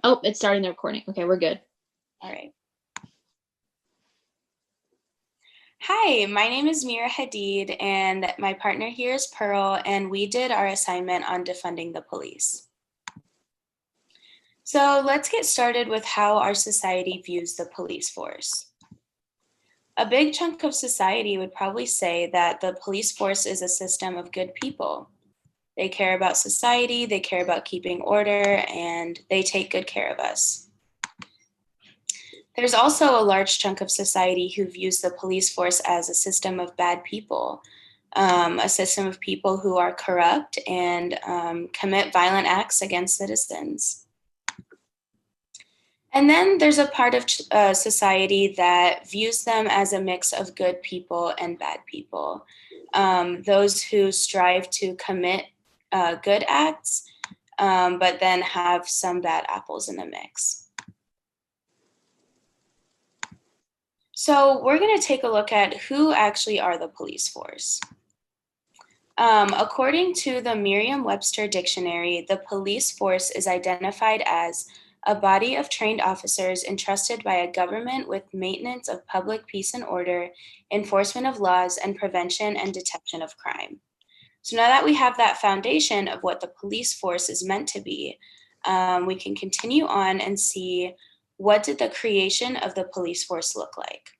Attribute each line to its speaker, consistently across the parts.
Speaker 1: Oh, it's starting the recording. Okay, we're good.
Speaker 2: All right. Hi, my name is Mira Hadid, and my partner here is Pearl, and we did our assignment on defunding the police. So let's get started with how our society views the police force. A big chunk of society would probably say that the police force is a system of good people. They care about society, they care about keeping order, and they take good care of us. There's also a large chunk of society who views the police force as a system of bad people, a system of people who are corrupt and commit violent acts against citizens. And then there's a part of society that views them as a mix of good people and bad people. Those who strive to commit good acts, but then have some bad apples in the mix. So we're going to take a look at who actually are the police force. According to the Merriam-Webster dictionary, the police force is identified as a body of trained officers entrusted by a government with maintenance of public peace and order, enforcement of laws, and prevention and detection of crime. So now that we have that foundation of what the police force is meant to be, we can continue on and see what did the creation of the police force look like.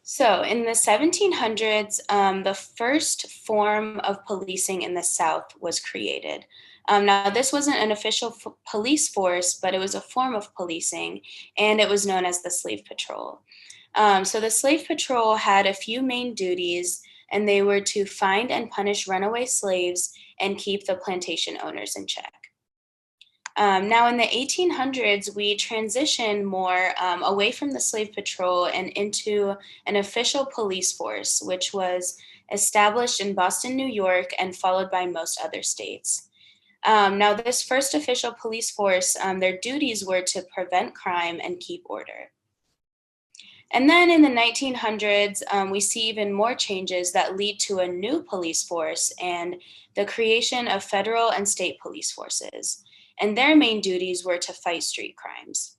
Speaker 2: So in the 1700s, the first form of policing in the South was created. Now, this wasn't an official police force, but it was a form of policing, and it was known as the slave patrol. So the slave patrol had a few main duties, and they were to find and punish runaway slaves and keep the plantation owners in check. Now, in the 1800s, we transitioned more away from the slave patrol and into an official police force, which was established in Boston, New York, and followed by most other states. Now, this first official police force, their duties were to prevent crime and keep order. And then in the 1900s, we see even more changes that lead to a new police force and the creation of federal and state police forces. And their main duties were to fight street crimes.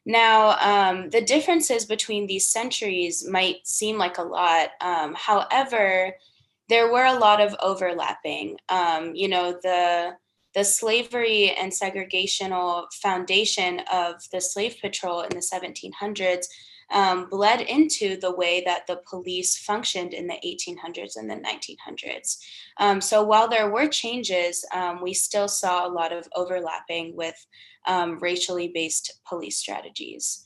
Speaker 2: Now, the differences between these centuries might seem like a lot. However, there were a lot of overlapping. The slavery and segregational foundation of the slave patrol in the 1700s bled into the way that the police functioned in the 1800s and the 1900s. So while there were changes, we still saw a lot of overlapping with racially based police strategies.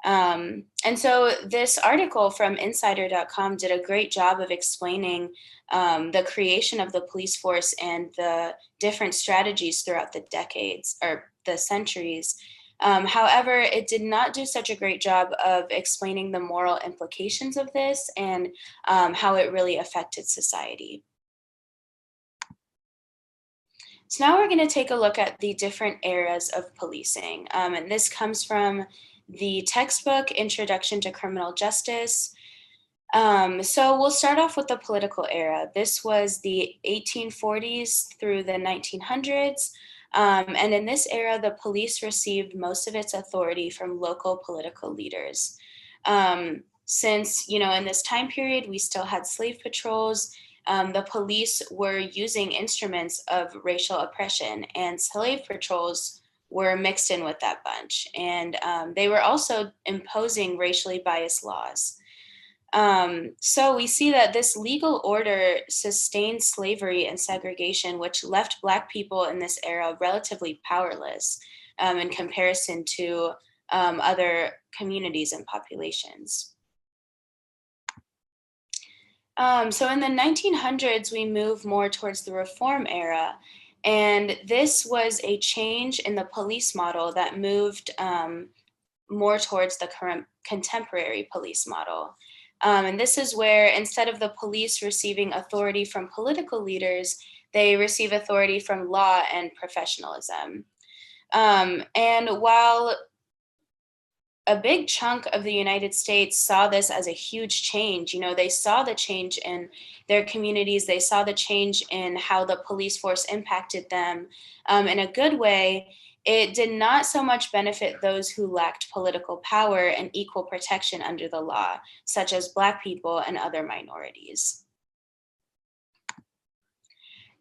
Speaker 2: And so this article from insider.com did a great job of explaining the creation of the police force and the different strategies throughout the decades or the centuries. However, it did not do such a great job of explaining the moral implications of this and how it really affected society. So now we're going to take a look at the different eras of policing. And this comes from the textbook Introduction to Criminal Justice. So we'll start off with the political era. This was the 1840s through the 1900s. And in this era, the police received most of its authority from local political leaders. Since, in this time period, we still had slave patrols, the police were using instruments of racial oppression, and slave patrols were mixed in with that bunch. And they were also imposing racially biased laws. So we see that this legal order sustained slavery and segregation, which left Black people in this era relatively powerless in comparison to other communities and populations. So in the 1900s, we move more towards the reform era. And this was a change in the police model that moved more towards the current contemporary police model. And this is where instead of the police receiving authority from political leaders, they receive authority from law and professionalism. And while a big chunk of the United States saw this as a huge change. You know, they saw the change in their communities, they saw the change in how the police force impacted them in a good way. It did not so much benefit those who lacked political power and equal protection under the law, such as Black people and other minorities.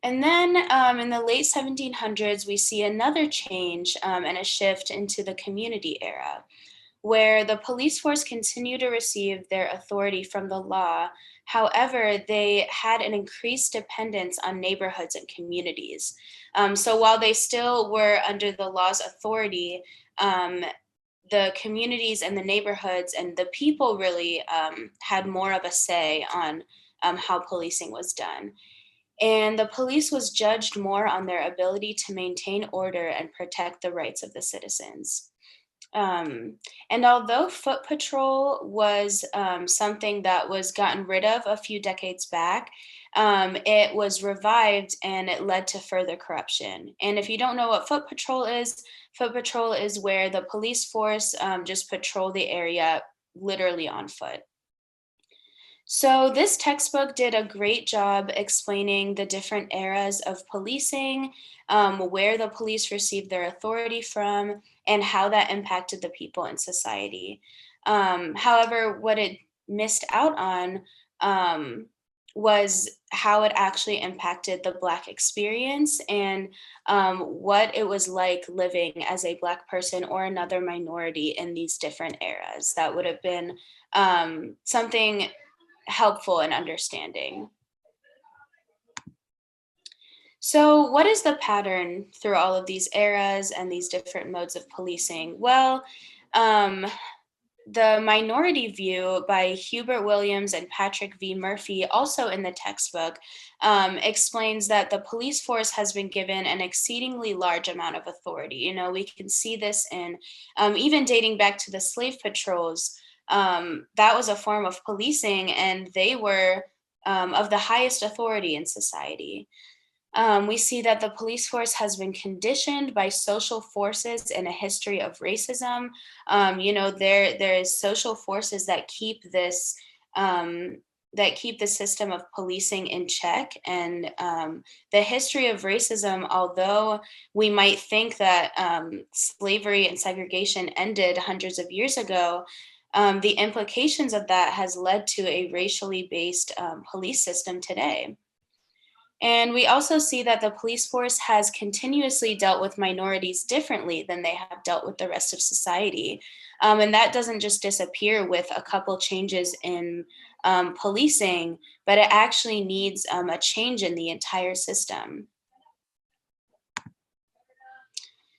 Speaker 2: And then in the late 1700s, we see another change and a shift into the community era, where the police force continued to receive their authority from the law. However, they had an increased dependence on neighborhoods and communities. So while they still were under the law's authority, um, the communities and the neighborhoods and the people really had more of a say on how policing was done. And the police was judged more on their ability to maintain order and protect the rights of the citizens. And although foot patrol was something that was gotten rid of a few decades back, it was revived and it led to further corruption. And if you don't know what foot patrol is where the police force just patrol the area literally on foot. So, this textbook did a great job explaining the different eras of policing, where the police received their authority from, and how that impacted the people in society. However, what it missed out on was how it actually impacted the Black experience and what it was like living as a Black person or another minority in these different eras. That would have been something helpful in understanding. So, what is the pattern through all of these eras and these different modes of policing? Well, um, the Minority View by Hubert Williams and Patrick V. Murphy, also in the textbook, explains that the police force has been given an exceedingly large amount of authority. You know, we can see this in even dating back to the slave patrols. That was a form of policing, and they were of the highest authority in society. We see that the police force has been conditioned by social forces and a history of racism. You know, there is social forces that keep this that keep the system of policing in check. And the history of racism, although we might think that slavery and segregation ended hundreds of years ago, the implications of that has led to a racially based police system today. And we also see that the police force has continuously dealt with minorities differently than they have dealt with the rest of society. And that doesn't just disappear with a couple changes in policing, but it actually needs a change in the entire system.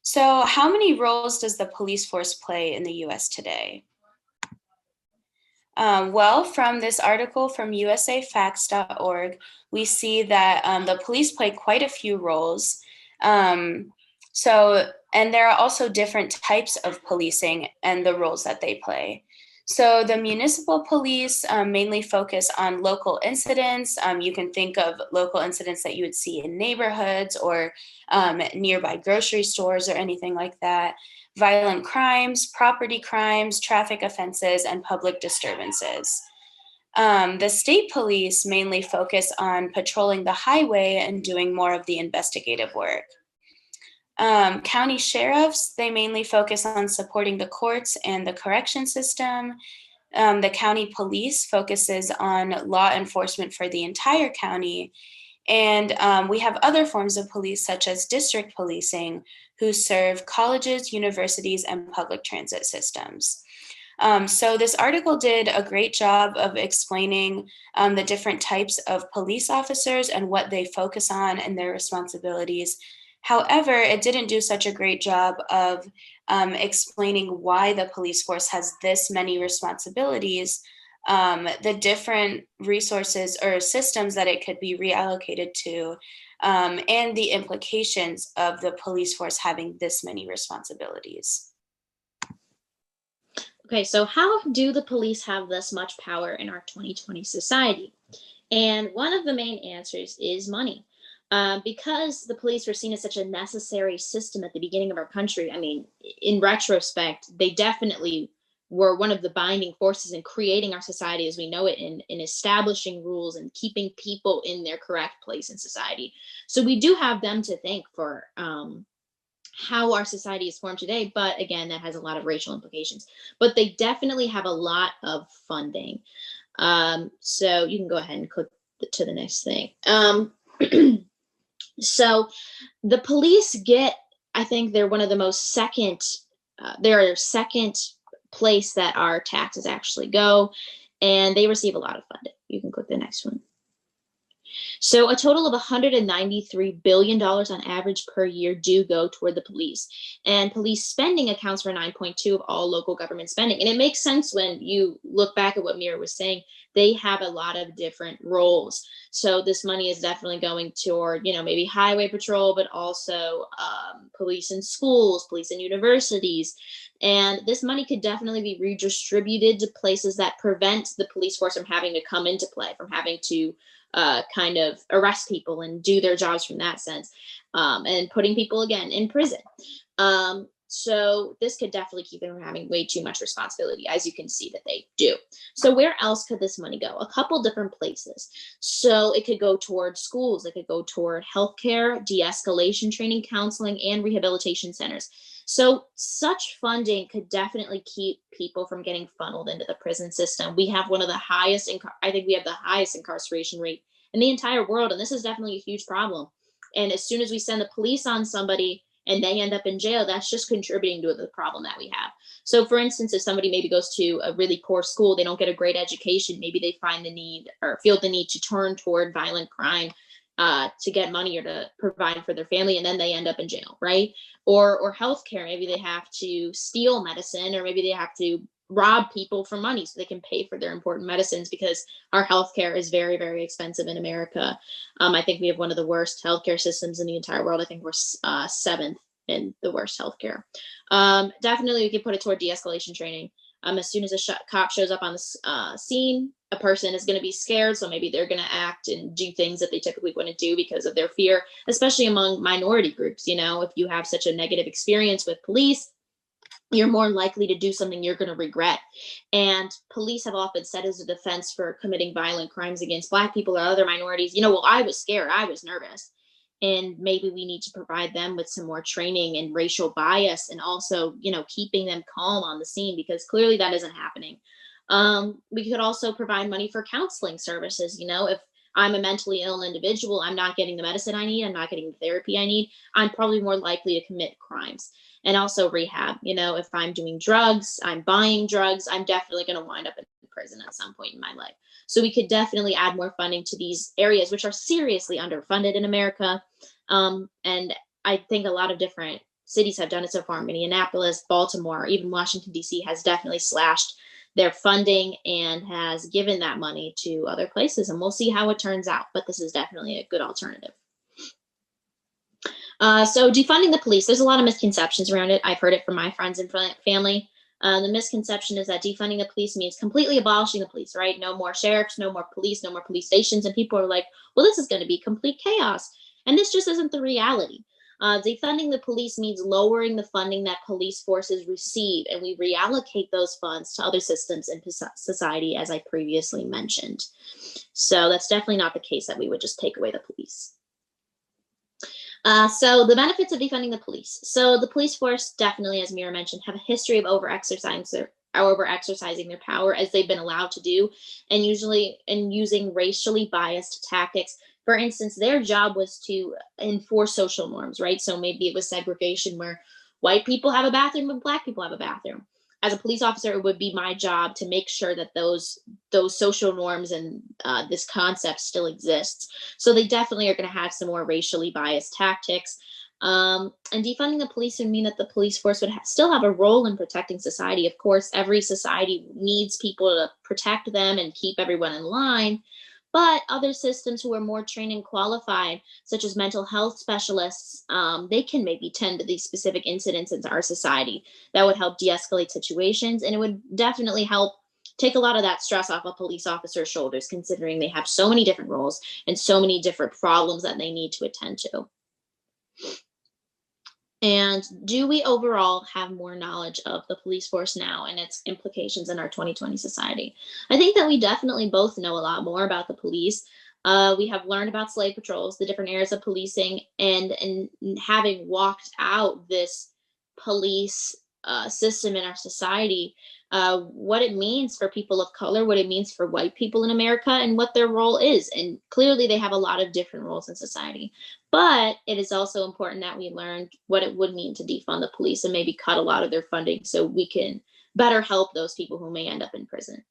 Speaker 2: So, how many roles does the police force play in the US today? Well, from this article from usafacts.org, we see that the police play quite a few roles. Um, and there are also different types of policing and the roles that they play. So, the municipal police mainly focus on local incidents. You can think of local incidents that you would see in neighborhoods or nearby grocery stores or anything like that. Violent crimes, property crimes, traffic offenses, and public disturbances. The state police mainly focus on patrolling the highway and doing more of the investigative work. County sheriffs, they mainly focus on supporting the courts and the correction system. The county police focuses on law enforcement for the entire county. And we have other forms of police, such as district policing, who serve colleges, universities, and public transit systems. So, this article did a great job of explaining the different types of police officers and what they focus on and their responsibilities. However, it didn't do such a great job of explaining why the police force has this many responsibilities, the different resources or systems that it could be reallocated to, and the implications of the police force having this many responsibilities.
Speaker 1: Okay, so how do the police have this much power in our 2020 society? And one of the main answers is money. Because the police were seen as such a necessary system at the beginning of our country, I mean, in retrospect, they definitely were one of the binding forces in creating our society as we know it, in establishing rules and keeping people in their correct place in society. So we do have them to thank for how our society is formed today. But again, that has a lot of racial implications. But they definitely have a lot of funding. So you can go ahead and click to the next thing. So the police get, I think they're one of the most they're second place that our taxes actually go, and they receive a lot of funding. You can click the next one. So a total of $193 billion on average per year do go toward the police. And police spending accounts for 9.2 of all local government spending. And it makes sense when you look back at what Mira was saying. They have a lot of different roles. So this money is definitely going toward, maybe highway patrol, but also police in schools, police in universities. And this money could definitely be redistributed to places that prevent the police force from having to come into play, from having to kind of arrest people and do their jobs from that sense, and putting people again in prison. So this could definitely keep them from having way too much responsibility, as you can see that they do. So where else could this money go? A couple different places. So it could go toward schools. It could go toward healthcare, de-escalation training, counseling, and rehabilitation centers. So such funding could definitely keep people from getting funneled into the prison system. We have one of the highest, I think we have the highest incarceration rate in the entire world. And this is definitely a huge problem. And as soon as we send the police on somebody and they end up in jail, that's just contributing to the problem that we have. So for instance, if somebody maybe goes to a really poor school, they don't get a great education, maybe they find the need or feel the need to turn toward violent crime to get money or to provide for their family, and then they end up in jail, right? Or healthcare, maybe they have to steal medicine, or maybe they have to rob people for money so they can pay for their important medicines, because our healthcare is very, very expensive in America. I think we have one of the worst healthcare systems in the entire world. I think we're seventh in the worst healthcare. Definitely, we could put it toward de-escalation training. As soon as a cop shows up on the scene, a person is going to be scared, so maybe they're going to act and do things that they typically wouldn't do because of their fear, especially among minority groups. If you have such a negative experience with police, you're more likely to do something you're going to regret. And police have often said as a defense for committing violent crimes against Black people or other minorities, well, I was scared, I was nervous. And maybe we need to provide them with some more training and racial bias, and also, keeping them calm on the scene, because clearly that isn't happening. We could also provide money for counseling services. If I'm a mentally ill individual, I'm not getting the medicine I need, I'm not getting the therapy I need, I'm probably more likely to commit crimes. And also rehab. If I'm doing drugs, I'm buying drugs, I'm definitely going to wind up in prison at some point in my life. So we could definitely add more funding to these areas, which are seriously underfunded in America. And I think a lot of different cities have done it so far. Minneapolis, Baltimore, even Washington, D.C. has definitely slashed their funding and has given that money to other places. And we'll see how it turns out. But this is definitely a good alternative. So defunding the police, there's a lot of misconceptions around it. I've heard it from my friends and family. The misconception is that defunding the police means completely abolishing the police, right? No more sheriffs, no more police stations. And people are like, well, this is going to be complete chaos. And this just isn't the reality. Defunding the police means lowering the funding that police forces receive, and we reallocate those funds to other systems in society, as I previously mentioned. So that's definitely not the case that we would just take away the police. So the benefits of defunding the police. So the police force definitely, as Mira mentioned, have a history of over-exercising their power, as they've been allowed to do, and usually in using racially biased tactics. For instance, their job was to enforce social norms, right? So maybe it was segregation where white people have a bathroom and Black people have a bathroom. As a police officer, it would be my job to make sure that those social norms and this concept still exists. So they definitely are going to have some more racially biased tactics. And defunding the police would mean that the police force would still have a role in protecting society. Of course, every society needs people to protect them and keep everyone in line. But other systems who are more trained and qualified, such as mental health specialists, they can maybe tend to these specific incidents in our society that would help de-escalate situations. And it would definitely help take a lot of that stress off a police officer's shoulders, considering they have so many different roles and so many different problems that they need to attend to. And do we overall have more knowledge of the police force now and its implications in our 2020 society? I think that we definitely both know a lot more about the police. We have learned about slave patrols, the different eras of policing, and having walked out this police system in our society, what it means for people of color, what it means for white people in America, and what their role is. And clearly, they have a lot of different roles in society. But it is also important that we learn what it would mean to defund the police and maybe cut a lot of their funding so we can better help those people who may end up in prison.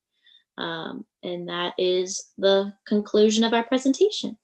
Speaker 1: And that is the conclusion of our presentation.